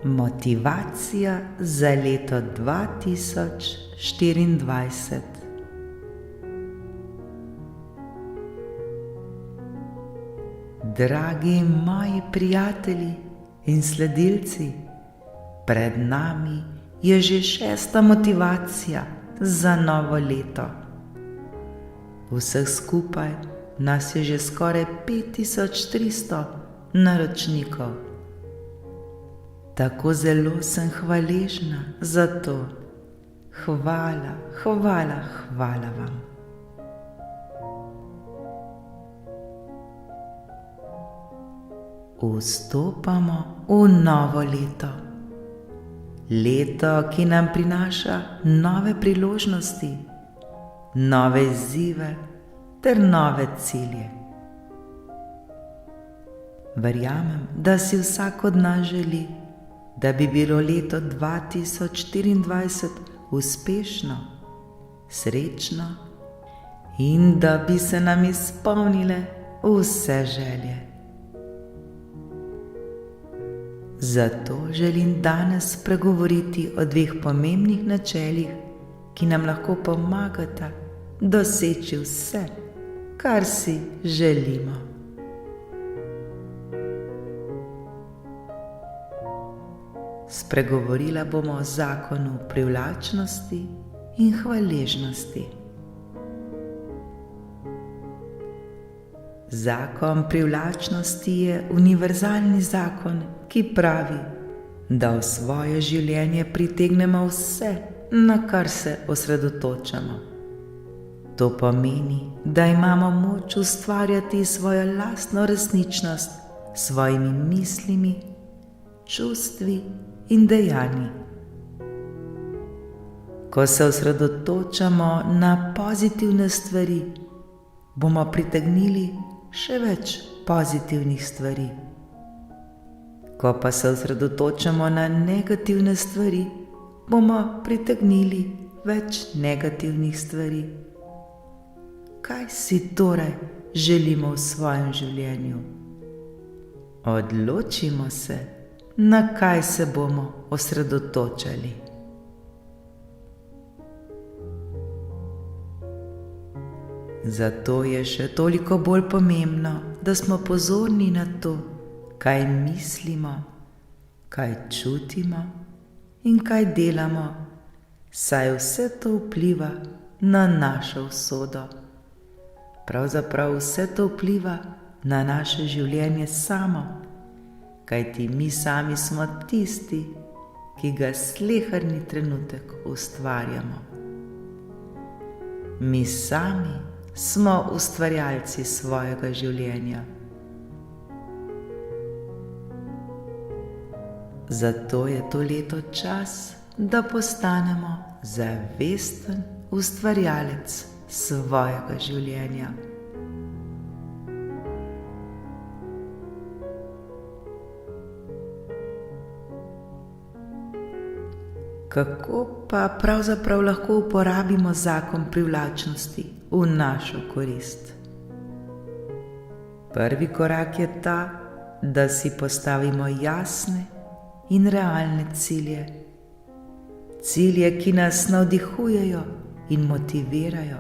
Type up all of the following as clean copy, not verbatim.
Motivacija za leto 2024. Dragi moji prijatelji in sledilci, pred nami je že 6. motivacija za novo leto. Vseh skupaj nas je že skoraj 5300 naročnikov. Tako zelo sem hvaležna za to. Hvala vam. Vstopamo v novo leto. Leto, ki nam prinaša nove priložnosti, nove izzive ter nove cilje. Verjamem, da si vsak od nas želi, da bi bilo leto 2024 uspešno, srečno in da bi se nam izpolnile vse želje. Zato želim danes spregovoriti o 2 pomembnih načelih, ki nam lahko pomagata doseči vse, kar si želimo. Spregovorila bomo o zakonu privlačnosti in hvaležnosti. Zakon privlačnosti je univerzalni zakon, ki pravi, da v svoje življenje pritegnemo vse, na kar se osredotočamo. To pomeni, da imamo moč ustvarjati svojo lastno resničnost s svojimi mislimi, čustvi in dejanji. Ko se osredotočamo na pozitivne stvari, bomo pritegnili še več pozitivnih stvari. Ko pa se osredotočamo na negativne stvari, bomo pritegnili več negativnih stvari. Kaj si torej želimo v svojem življenju? Odločimo se, na kaj se bomo osredotočali. Zato je še toliko bolj pomembno, da smo pozorni na to, kaj mislimo, kaj čutimo in kaj delamo, saj vse to vpliva na našo usodo. Pravzaprav vse to vpliva na naše življenje samo, kajti mi sami smo tisti, ki ga sleherni trenutek ustvarjamo. Mi sami smo ustvarjalci svojega življenja. Zato je to leto čas, da postanemo zavesten ustvarjalec svojega življenja. Kako pa pravzaprav lahko uporabimo zakon privlačnosti v našo korist? Prvi korak je ta, da si postavimo jasne in realne cilje. Cilje, ki nas navdihujejo in motivirajo.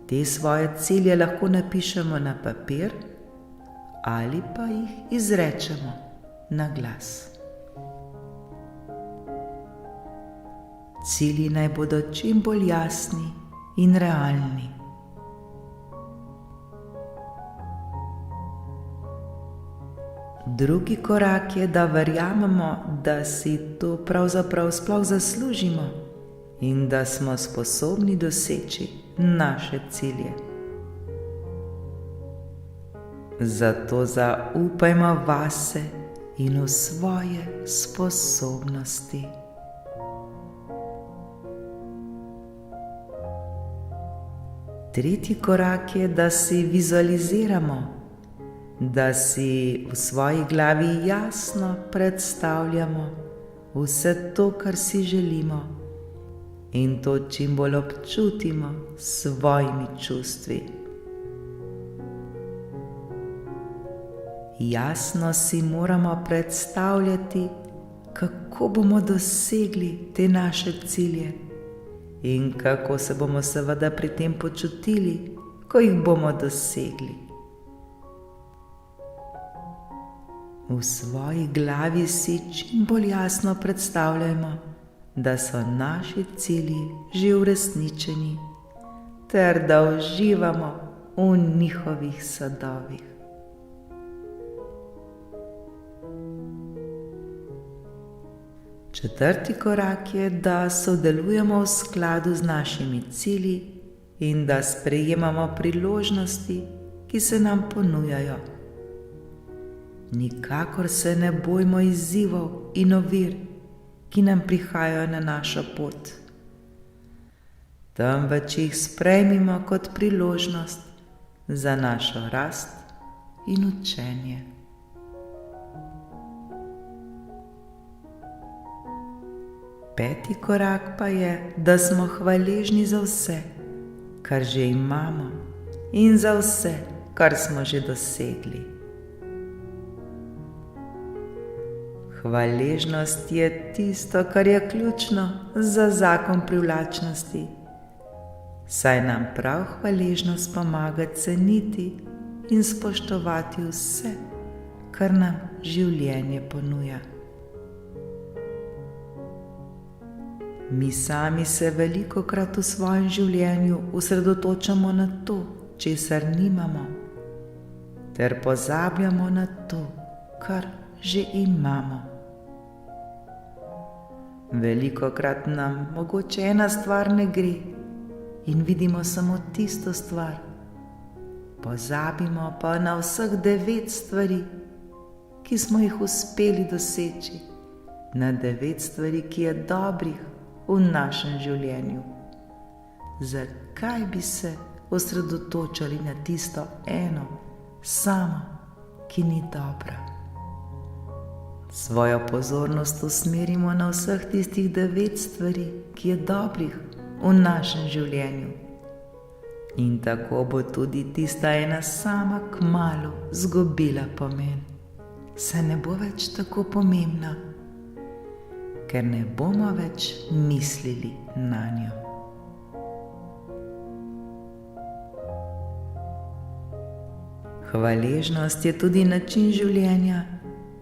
Te svoje cilje lahko napišemo na papir ali pa jih izrečemo na glas. Cilji naj bodo čim bolj jasni in realni. Drugi korak je, da verjamemo, da si to pravzaprav sploh zaslužimo in da smo sposobni doseči naše cilje. Zato zaupajmo vase in v svoje sposobnosti. Tretji korak je, da si vizualiziramo, da si v svoji glavi jasno predstavljamo vse to, kar si želimo, in to čim bolj občutimo s svojimi čustvi. Jasno si moramo predstavljati, kako bomo dosegli te naše cilje in kako se bomo seveda pri tem počutili, ko jih bomo dosegli. V svoji glavi si čim bolj jasno predstavljajmo, da so naši cilji že uresničeni ter da uživamo v njihovih sadovih. Četrti korak je, da sodelujemo v skladu z našimi cilji in da sprejemamo priložnosti, ki se nam ponujajo. Nikakor se ne bojmo izzivov in ovir, ki nam prihajajo na našo pot, temveč jih sprejmimo kot priložnost za našo rast in učenje. Peti korak pa je, da smo hvaležni za vse, kar že imamo, in za vse, kar smo že dosegli. Hvaležnost je tisto, kar je ključno za zakon privlačnosti, saj nam prav hvaležnost pomaga ceniti in spoštovati vse, kar nam življenje ponuja. Mi sami se velikokrat v svojem življenju osredotočamo na to, česar nimamo, ter pozabljamo na to, kar že imamo. Velikokrat nam mogoče ena stvar ne gre in vidimo samo tisto stvar, pozabimo pa na vseh 9 stvari, ki smo jih uspeli doseči, na 9 stvari, ki je dobrih v našem življenju. Zakaj bi se osredotočali na tisto eno samo, ki ni dobra? Svojo pozornost usmerimo na vseh tistih 9 stvari, ki je dobrih v našem življenju. In tako bo tudi tista ena sama kmalu izgubila pomen, saj ne bo več tako pomembna, ker ne bomo več mislili nanjo. Hvaležnost je tudi način življenja,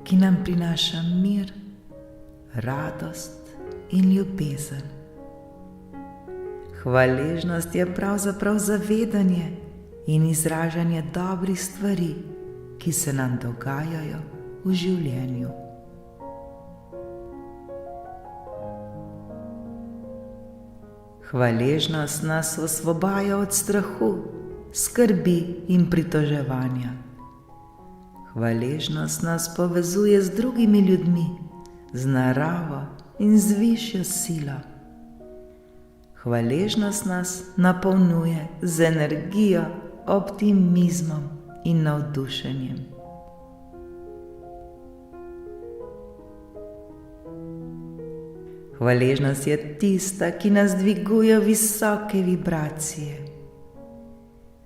ki nam prinaša mir, radost in ljubezen. Hvaležnost je pravzaprav zavedanje in izražanje dobrih stvari, ki se nam dogajajo v življenju. Hvaležnost nas osvobaja od strahu, skrbi in pritoževanja. Hvaležnost nas povezuje z drugimi ljudmi, z naravo in z višjo silo. Hvaležnost nas napolnjuje z energijo, optimizmom in navdušenjem. Hvaležnost je tista, ki nas dviguje v visoke vibracije.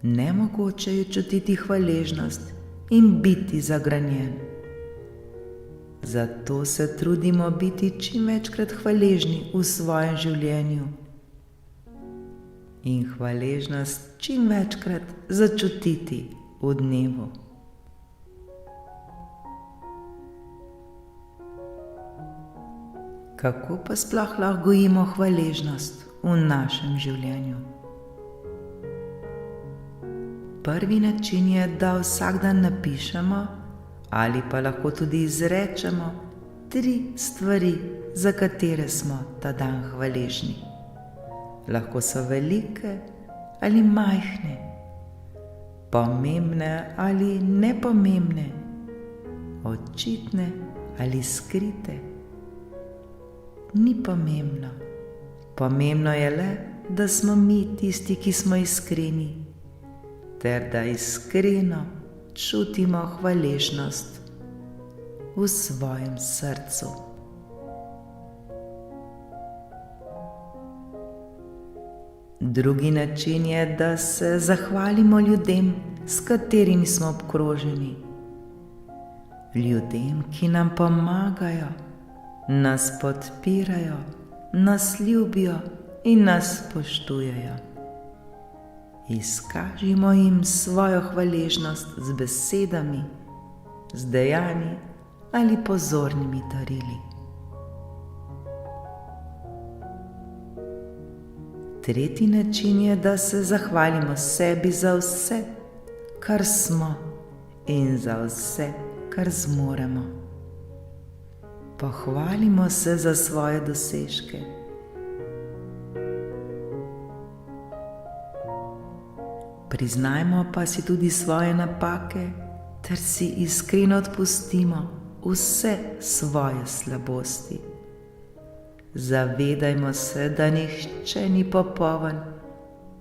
Nemogoče je čutiti hvaležnost in biti zagranjen. Zato se trudimo biti čim večkrat hvaležni v svojem življenju in hvaležnost čim večkrat začutiti v dnevu. Kako pa sploh lahko gojimo hvaležnost v našem življenju? Prvi način je, da vsak dan napišemo ali pa lahko tudi izrečemo 3 stvari, za katere smo ta dan hvaležni. Lahko so velike ali majhne, pomembne ali nepomembne, očitne ali skrite. Ni pomembno. Pomembno je le, da smo mi tisti, ki smo iskreni, ter da iskreno čutimo hvaležnost v svojem srcu. Drugi način je, da se zahvalimo ljudem, s katerimi smo obkroženi. ljudem, ki nam pomagajo, nas podpirajo, nas ljubijo in nas spoštujejo. Izkažimo jim svojo hvaležnost z besedami, z dejanji ali pozornimi darili. Tretji način je, da se zahvalimo sebi za vse, kar smo, in za vse, kar zmoremo. Pohvalimo se za svoje dosežke. Priznajmo pa si tudi svoje napake ter si iskreno odpustimo vse svoje slabosti. Zavedajmo se, da nihče ni popoln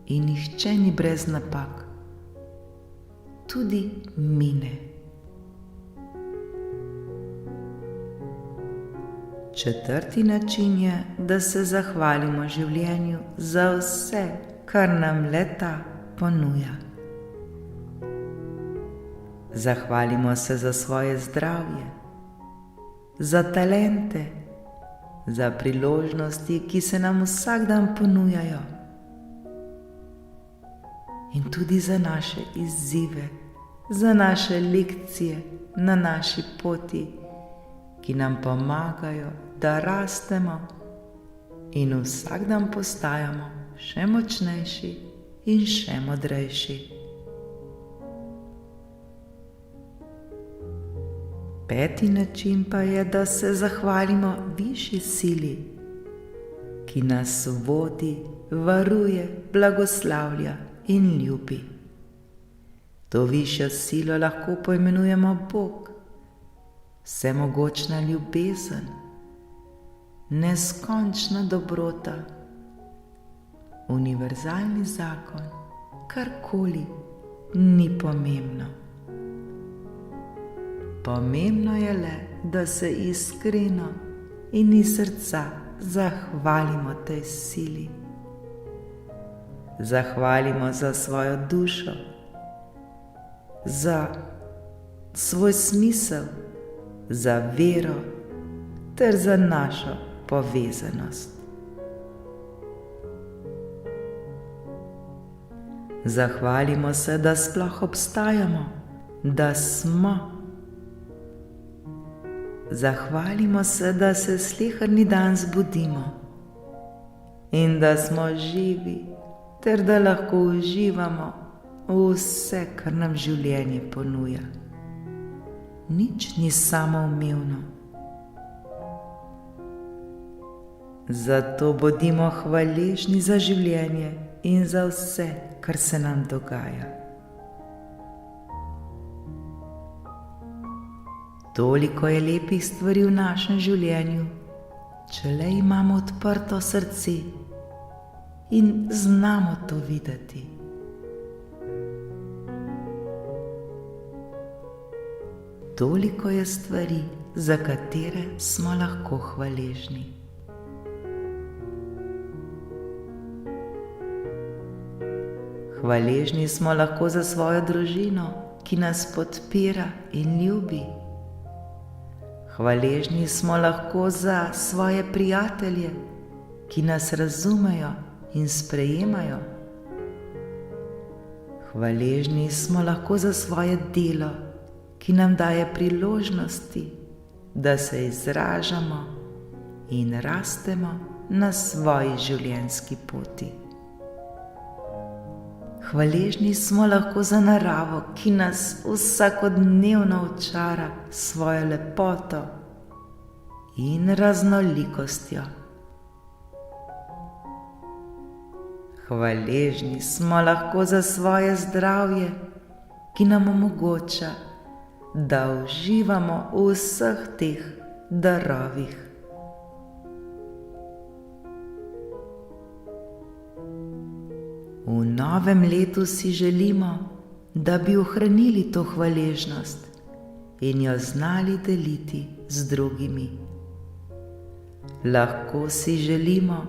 in nihče ni brez napak. Tudi mi ne. Četrti način je, da se zahvalimo življenju za vse, kar nam le-ta ponuja. Zahvalimo se za svoje zdravje, za talente, za priložnosti, ki se nam vsak dan ponujajo, in tudi za naše izzive, za naše lekcije na naši poti, ki nam pomagajo, da rastemo in vsak dan postajamo še močnejši in še modrejši. Peti način pa je, da se zahvalimo višji sili, ki nas vodi, varuje, blagoslavlja in ljubi. To višjo silo lahko poimenujemo Bog, vsemogočna ljubezen, neskončna dobrota, univerzalni zakon, karkoli ni pomembno. Pomembno je le, da se iskreno in iz srca zahvalimo tej sili. Zahvalimo za svojo dušo, za svoj smisel, za vero ter za našo povezanost. Zahvalimo se, da sploh obstajamo, da smo. Zahvalimo se, da se sleherni dan zbudimo in da smo živi ter da lahko uživamo vse, kar nam življenje ponuja. Nič ni samoumevno. Zato bodimo hvaležni za življenje in za vse, kar se nam dogaja. Toliko je lepih stvari v našem življenju, če le imamo odprto srce in znamo to videti. Toliko je stvari, za katere smo lahko hvaležni. Hvaležni smo lahko za svojo družino, ki nas podpira in ljubi. Hvaležni smo lahko za svoje prijatelje, ki nas razumejo in sprejemajo. Hvaležni smo lahko za svoje delo, ki nam daje priložnosti, da se izražamo in rastemo na svoji življenjski poti. Hvaležni smo lahko za naravo, ki nas vsakodnevno očara s svojo lepoto in raznolikostjo. Hvaležni smo lahko za svoje zdravje, ki nam omogoča, da uživamo v vseh teh darovih. V novem letu si želimo, da bi ohranili to hvaležnost in jo znali deliti z drugimi. Lahko si želimo,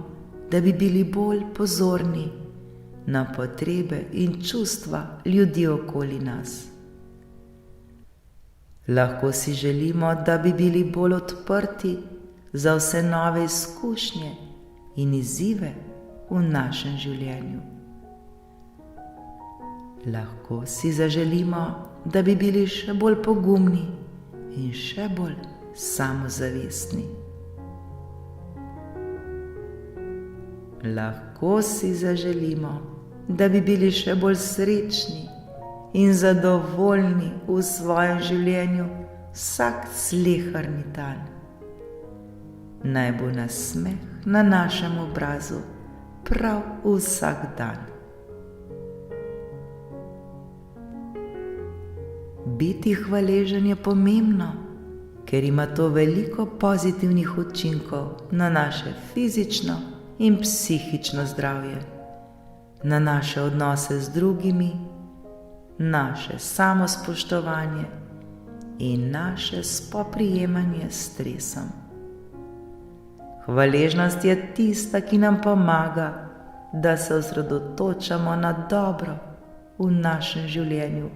da bi bili bolj pozorni na potrebe in čustva ljudi okoli nas. Lahko si želimo, da bi bili bolj odprti za vse nove izkušnje in izzive v našem življenju. Lahko si zaželimo, da bi bili še bolj pogumni in še bolj samozavestni. Lahko si zaželimo, da bi bili še bolj srečni in zadovoljni v svojem življenju vsak sleherni dan. Naj bo nasmeh na našem obrazu prav vsak dan. Biti hvaležen je pomembno, ker ima to veliko pozitivnih učinkov na naše fizično in psihično zdravje, na naše odnose z drugimi, naše samospoštovanje in naše spoprijemanje s stresom. Hvaležnost je tista, ki nam pomaga, da se osredotočamo na dobro v našem življenju,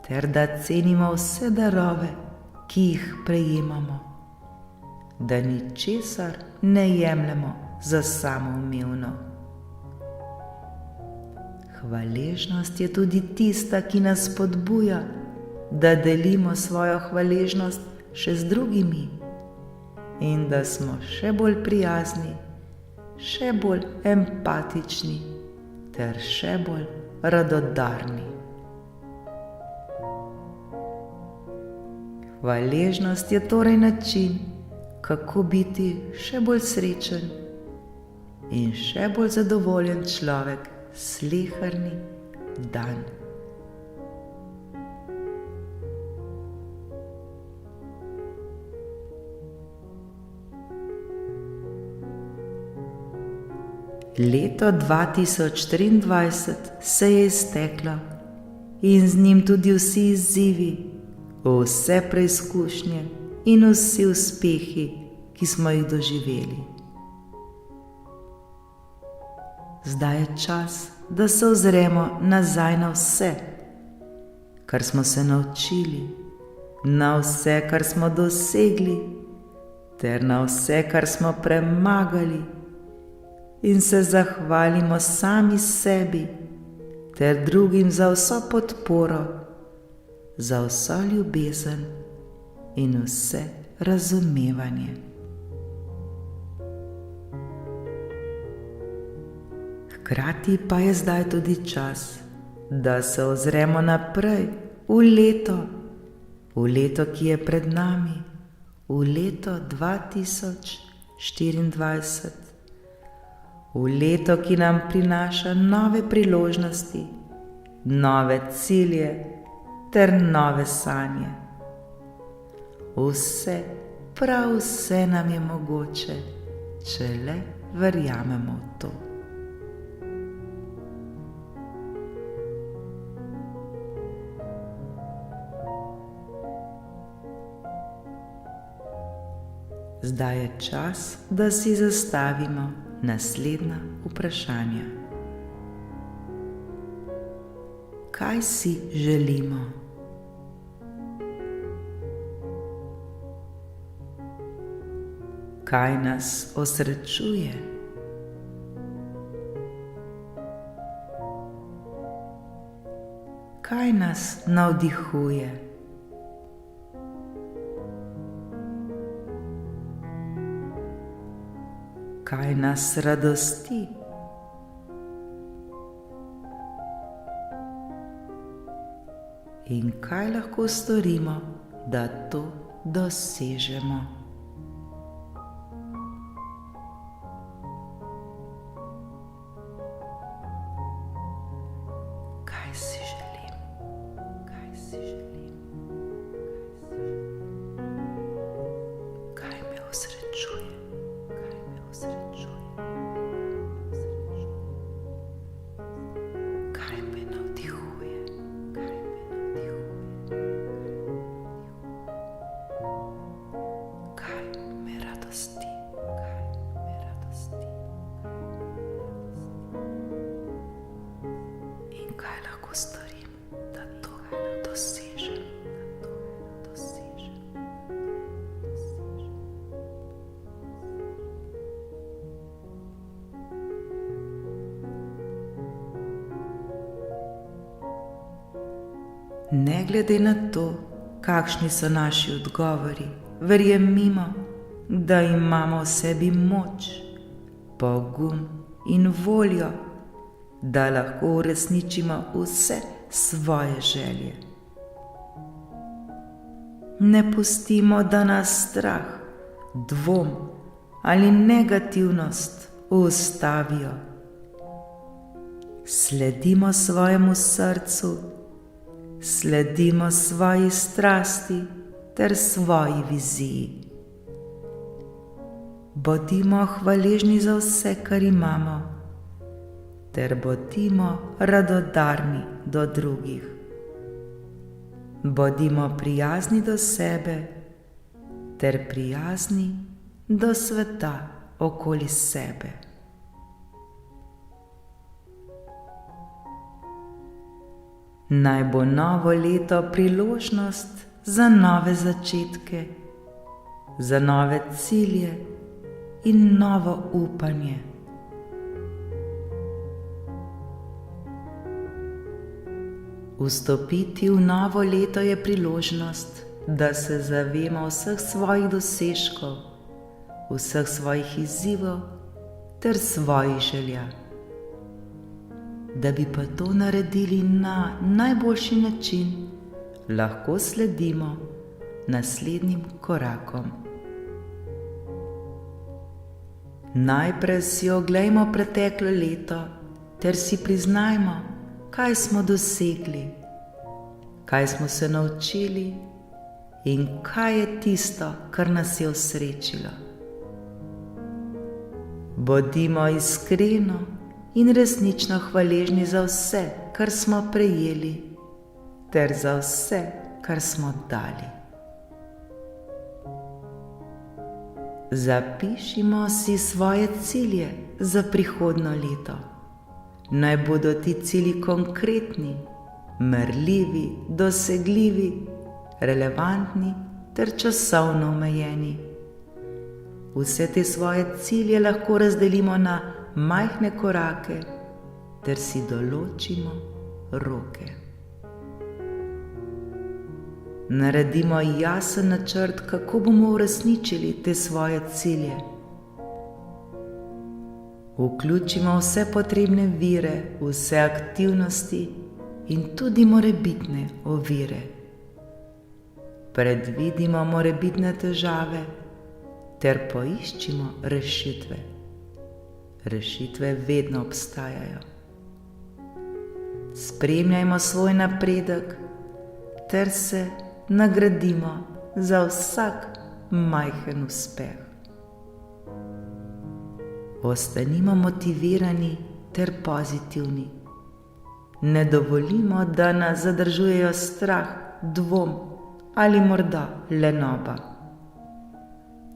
ter da cenimo vse darove, ki jih prejemamo, da ničesar ne jemljemo za samoumevno. Hvaležnost je tudi tista, ki nas spodbuja, da delimo svojo hvaležnost še z drugimi in da smo še bolj prijazni, še bolj empatični ter še bolj radodarni. Hvaležnost je torej način, kako biti še bolj srečen in še bolj zadovoljen človek sleherni dan. Leto 2023 se je izteklo in z njim tudi vsi izzivi, vse preizkušnje in vsi uspehi, ki smo jih doživeli. Zdaj je čas, da se ozremo nazaj na vse, kar smo se naučili, na vse, kar smo dosegli, ter na vse, kar smo premagali, in se zahvalimo sami sebi ter drugim za vso podporo, za vso ljubezen in vse razumevanje. Hkrati pa je zdaj tudi čas, da se ozremo naprej v leto, ki je pred nami, v leto 2024, v leto, ki nam prinaša nove priložnosti, nove cilje ter nove sanje. Vse, prav vse nam je mogoče, če le verjamemo v to. Zdaj je čas, da si zastavimo naslednja vprašanja. Kaj si želimo? Kaj nas osrečuje? Kaj nas navdihuje? Kaj nas radosti? In kaj lahko storimo, da to dosežemo? Kaj si želim? Kaj si želim? Kaj me osrečuje? Kaj me navdihuje? Kaj me radosti? In kaj lahko storim, da to dosežem? Ne glede na to, kakšni so naši odgovori, verjemimo, da imamo v sebi moč, pogum in voljo, da lahko uresničimo vse svoje želje. Ne pustimo, da nas strah, dvom ali negativnost ustavijo. Sledimo svojemu srcu, sledimo svoji strasti ter svoji viziji. Bodimo hvaležni za vse, kar imamo, ter bodimo radodarni do drugih. Bodimo prijazni do sebe ter prijazni do sveta okoli sebe. Naj bo novo leto priložnost za nove začetke, za nove cilje in novo upanje. Vstopiti v novo leto je priložnost, da se zavemo vseh svojih dosežkov, vseh svojih izzivov ter svojih želja. Da bi pa to naredili na najboljši način, lahko sledimo naslednjim korakom. Najprej si oglejmo preteklo leto ter si priznajmo, kaj smo dosegli, kaj smo se naučili in kaj je tisto, kar nas je osrečilo. Bodimo iskreno in resnično hvaležni za vse, kar smo prejeli, ter za vse, kar smo dali. Zapišimo si svoje cilje za prihodnje leto. Naj bodo ti cilji konkretni, merljivi, dosegljivi, relevantni ter časovno omejeni. Vse te svoje cilje lahko razdelimo na majhne korake ter si določimo roke. Naredimo jasen načrt, kako bomo uresničili te svoje cilje. Vključimo vse potrebne vire, vse aktivnosti in tudi morebitne ovire. Predvidimo morebitne težave ter poiščimo rešitve. Rešitve vedno obstajajo. Spremljajmo svoj napredek ter se nagradimo za vsak majhen uspeh. Ostanimo motivirani ter pozitivni. Ne dovolimo, da nas zadržujejo strah, dvom ali morda lenoba.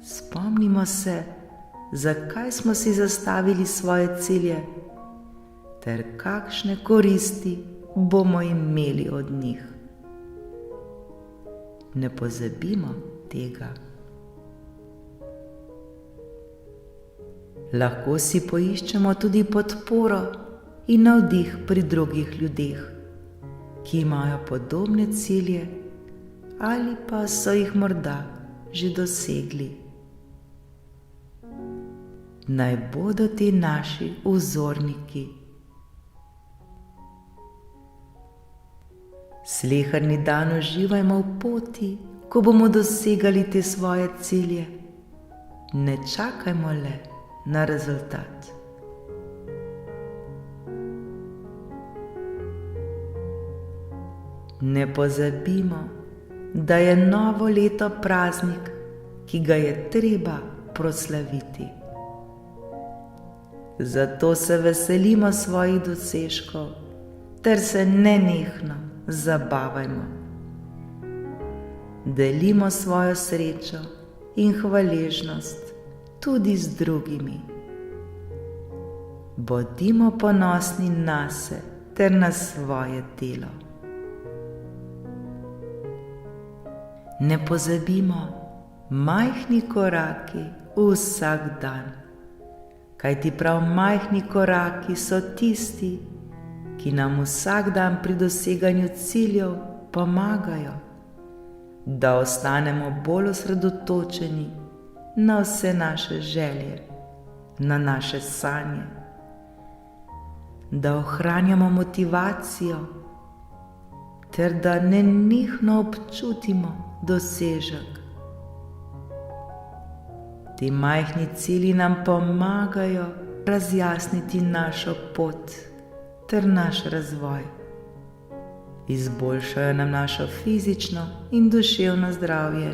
Spomnimo se, zakaj smo si zastavili svoje cilje ter kakšne koristi bomo imeli od njih. Ne pozabimo tega. Lahko si poiščemo tudi podporo in navdih pri drugih ljudeh, ki imajo podobne cilje ali pa so jih morda že dosegli. Naj bodo ti naši vzorniki. Sleherni dan uživajmo v poti, ko bomo dosegali te svoje cilje. Ne čakajmo le na rezultat. Ne pozabimo, da je novo leto praznik, ki ga je treba proslaviti. Zato se veselimo svojih dosežkov ter se nenehno zabavajmo. Delimo svojo srečo in hvaležnost tudi z drugimi. Bodimo ponosni nase ter na svoje delo. Ne pozabimo, majhni koraki vsak dan, kajti prav majhni koraki so tisti, ki nam vsak dan pri doseganju ciljev pomagajo, da ostanemo bolj osredotočeni na vse naše želje, na naše sanje, da ohranjamo motivacijo ter da nenehno občutimo dosežek. Ti majhni cilji nam pomagajo razjasniti našo pot ter naš razvoj. Izboljšajo nam našo fizično in duševno zdravje.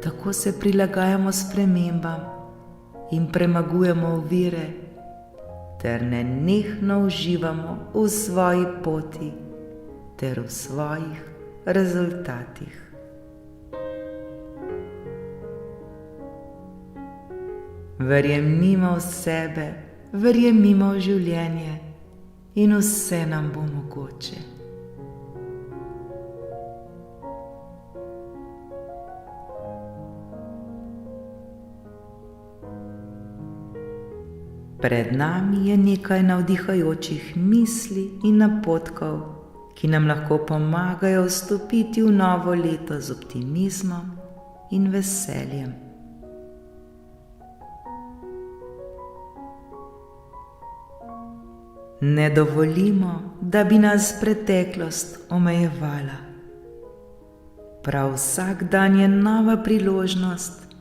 Tako se prilagajamo spremembam in premagujemo ovire ter nenehno uživamo v svoji poti ter v svojih rezultatih. Verjemimo v sebe, verjemimo v življenje in vse nam bo mogoče. Pred nami je nekaj navdihajočih misli in napotkov, ki nam lahko pomagajo vstopiti v novo leto z optimizmom in veseljem. Ne dovolimo, da bi nas preteklost omejevala. Prav vsak dan je nova priložnost,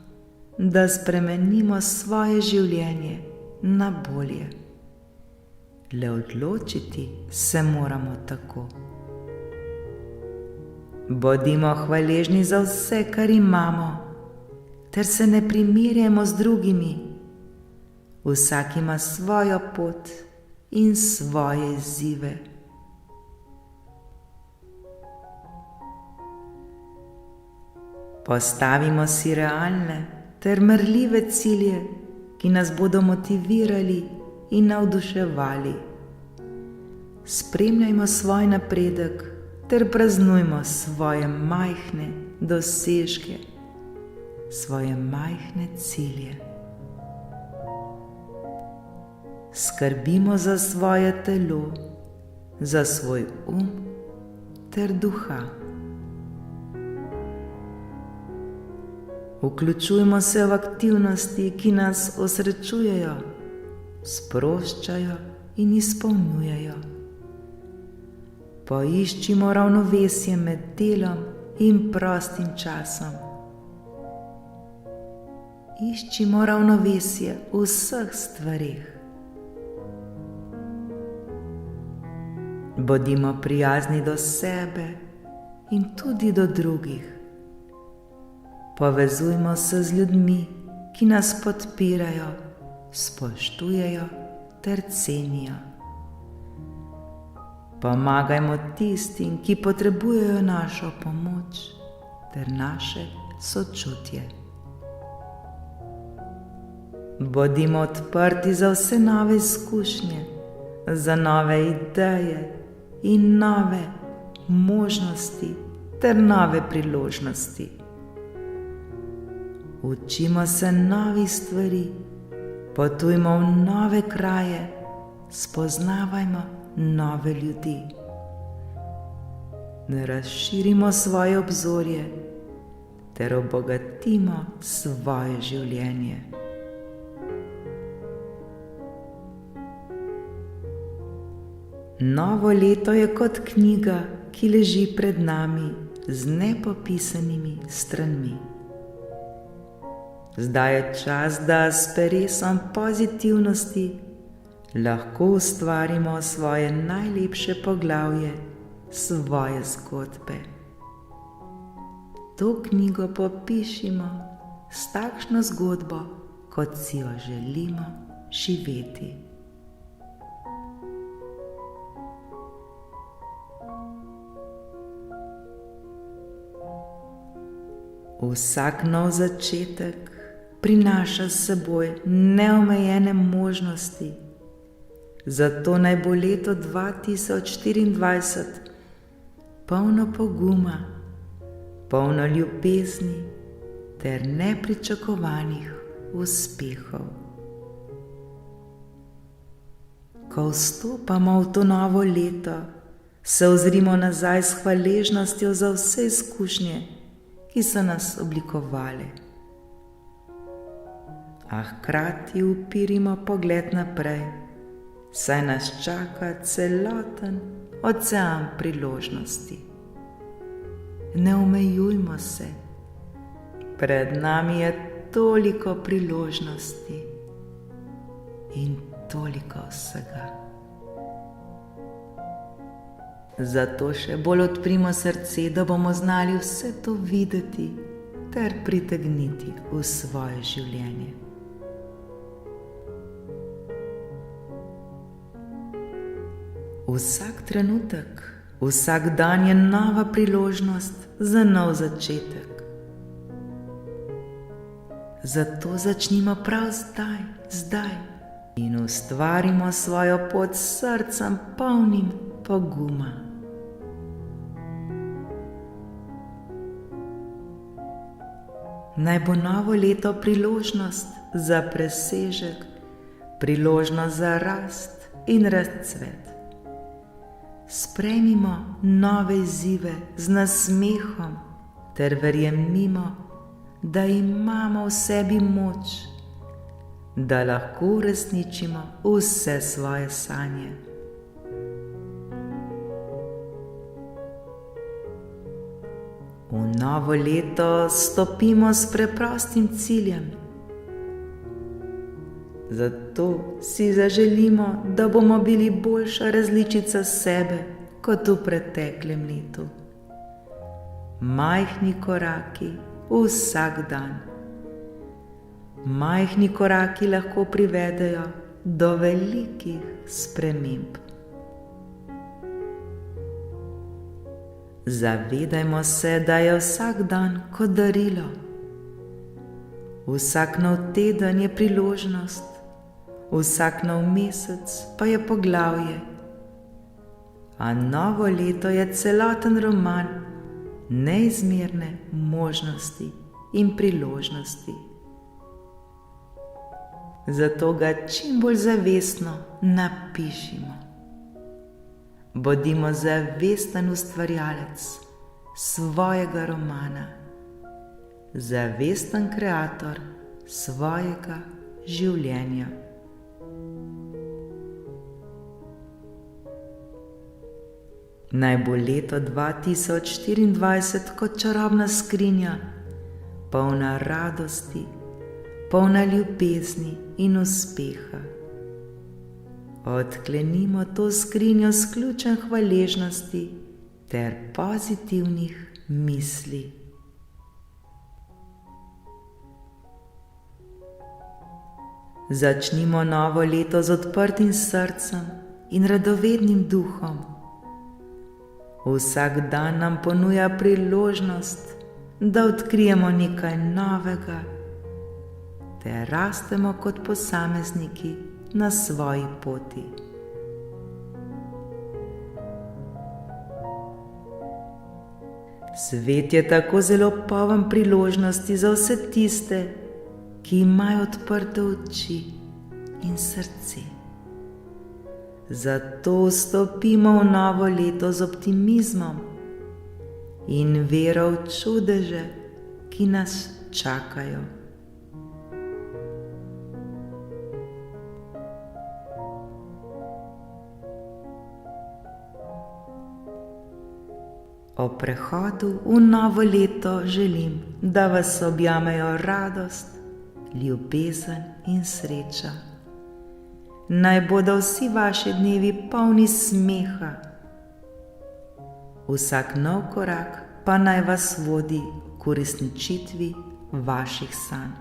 da spremenimo svoje življenje na bolje. Le odločiti se moramo tako. Bodimo hvaležni za vse, kar imamo, ter se ne primerjajmo z drugimi. Vsak ima svojo pot in svoje izzive. Postavimo si realne ter merljive cilje, ki nas bodo motivirali in navduševali. Spremljajmo svoj napredek ter praznujmo svoje majhne dosežke, svoje majhne cilje. Skrbimo za svoje telo, za svoj ter duha. Vključujmo se v aktivnosti, ki nas osrečujejo, sproščajo in izpolnjujejo. Poiščimo ravnovesje med delom in prostim časom. Iščimo ravnovesje v vseh stvareh. Bodimo prijazni do sebe in tudi do drugih. Povezujmo se z ljudmi, ki nas podpirajo, spoštujejo ter cenijo. Pomagajmo tistim, ki potrebujejo našo pomoč ter naše sočutje. Bodimo odprti za vse nove izkušnje, za nove ideje in nove možnosti ter nove priložnosti. Učimo se novih stvari, potujmo v nove kraje, spoznavajmo nove ljudi. Razširimo svoje obzorje ter obogatimo svoje življenje. Novo leto je kot knjiga, ki leži pred nami z nepopisanimi stranmi. Zdaj je čas, da s peresom pozitivnosti lahko ustvarimo svoje najlepše poglavje, svoje zgodbe. To knjigo popišimo s takšno zgodbo, kot si jo želimo živeti. Vsak nov začetek prinaša s seboj neomejene možnosti, zato naj bo leto 2024 polno poguma, polno ljubezni ter nepričakovanih uspehov. Ko vstopamo v to novo leto, se ozrimo nazaj s hvaležnostjo za vse izkušnje, ki so nas oblikovale. A hkrati upirimo pogled naprej, saj nas čaka celoten ocean priložnosti. Ne omejujmo se, pred nami je toliko priložnosti in toliko vsega. Zato še bolj odprimo srce, da bomo znali vse to videti ter pritegniti v svoje življenje. Vsak trenutek, vsak dan je nova priložnost za nov začetek. Zato začnimo prav zdaj in ustvarimo svojo pot s srcem polnim poguma. Naj bo novo leto priložnost za presežek, priložnost za rast in razcvet. Sprejmimo nove izzive z nasmehom ter verjemimo, da imamo v sebi moč, da lahko uresničimo vse svoje sanje. V novo leto stopimo s preprostim ciljem. Zato si zaželimo, da bomo bili boljša različica sebe kot v preteklem letu. Majhni koraki vsak dan. Majhni koraki lahko privedejo do velikih sprememb. Zavedajmo se, da je vsak dan kot darilo. Vsak nov teden je priložnost, vsak nov mesec pa je poglavje. A novo leto je celoten roman neizmerne možnosti in priložnosti. Zato ga čim bolj zavestno napišimo. Bodimo zavesten ustvarjalec svojega romana, zavesten kreator svojega življenja. Naj bo leto 2024 kot čarobna skrinja, polna radosti, polna ljubezni in uspeha. Odklenimo to skrinjo s ključem hvaležnosti ter pozitivnih misli. Začnimo novo leto z odprtim srcem in radovednim duhom. Vsak dan nam ponuja priložnost, da odkrijemo nekaj novega ter rastemo kot posamezniki na svoji poti. Svet je tako zelo poln priložnosti za vse tiste, ki imajo odprte oči in srce. Zato vstopimo v novo leto z optimizmom in vero v čudeže, ki nas čakajo. Ob prehodu v novo leto želim, da vas objamejo radost, ljubezen in sreča. Naj bodo vsi vaši dnevi polni smeha. Vsak nov korak pa naj vas vodi k uresničitvi vaših sanj.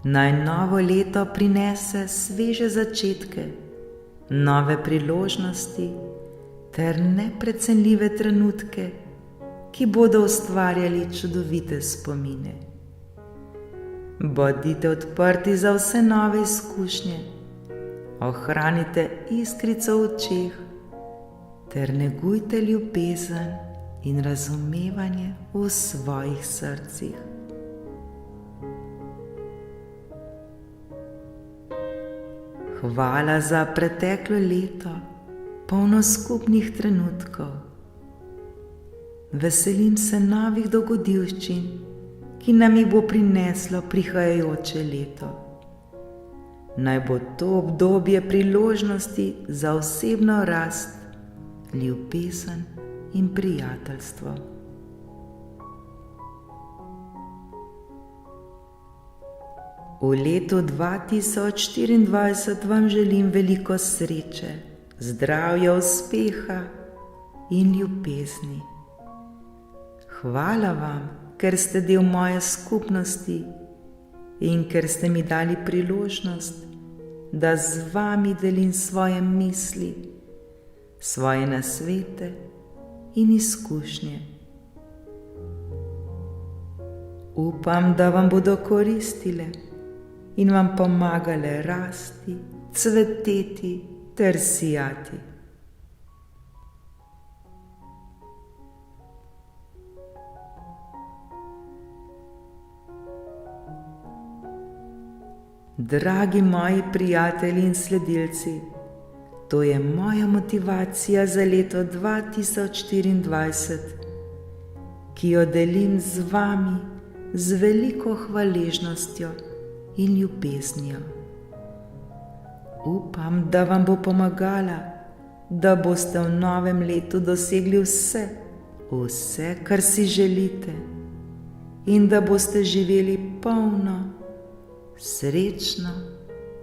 Naj novo leto prinese sveže začetke, nove priložnosti ter neprecenljive trenutke, ki bodo ustvarjali čudovite spomine. Bodite odprti za vse nove izkušnje, ohranite iskrico v očeh ter negujte ljubezen in razumevanje v svojih srcih. Hvala za preteklo leto, polno skupnih trenutkov. Veselim se novih dogodivščin, ki nam jih bo prineslo prihajajoče leto. Naj bo to obdobje priložnosti za osebno rast, ljubezen in prijateljstvo. V letu 2024 vam želim veliko sreče, zdravja, uspeha in ljubezni. Hvala vam, ker ste del moje skupnosti in ker ste mi dali priložnost, da z vami delim svoje misli, svoje nasvete in izkušnje. Upam, da vam bodo koristile in vam pomagale rasti, cveteti ter sijati. Dragi moji prijatelji in sledilci, to je moja motivacija za leto 2024, ki jo delim z vami z veliko hvaležnostjo in ljubeznijo. Upam, da vam bo pomagala, da boste v novem letu dosegli vse, kar si želite, in da boste živeli polno, srečno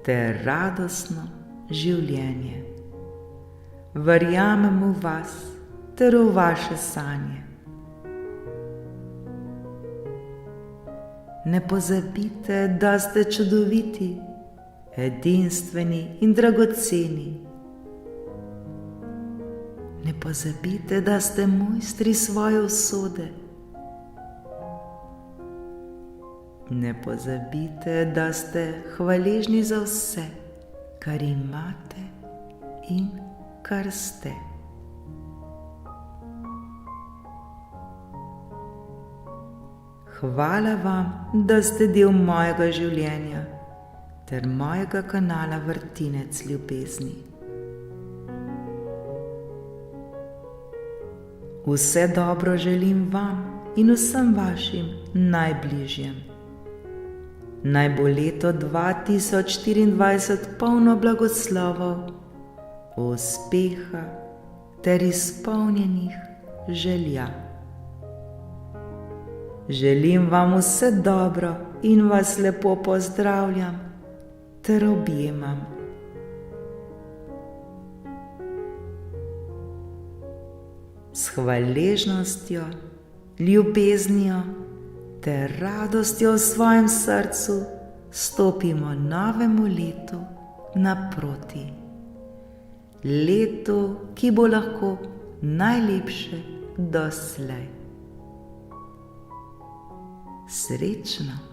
ter radostno življenje. Verjamem v vas ter v vaše sanje. Ne pozabite, da ste čudoviti, edinstveni in dragoceni. Ne pozabite, da ste mojstri svoje usode. Ne pozabite, da ste hvaležni za vse, kar imate in kar ste. Hvala vam, da ste del mojega življenja ter mojega kanala Vrtinec ljubezni. Vse dobro želim vam in vsem vašim najbližjim. Naj bo leto 2024 polno blagoslovov, uspeha ter izpolnjenih želja. Želim vam vse dobro in vas lepo pozdravljam ter objemam. S hvaležnostjo, ljubeznijo ter radostjo v svojem srcu stopimo novemu letu naproti. Letu, ki bo lahko najlepše doslej. Srečno!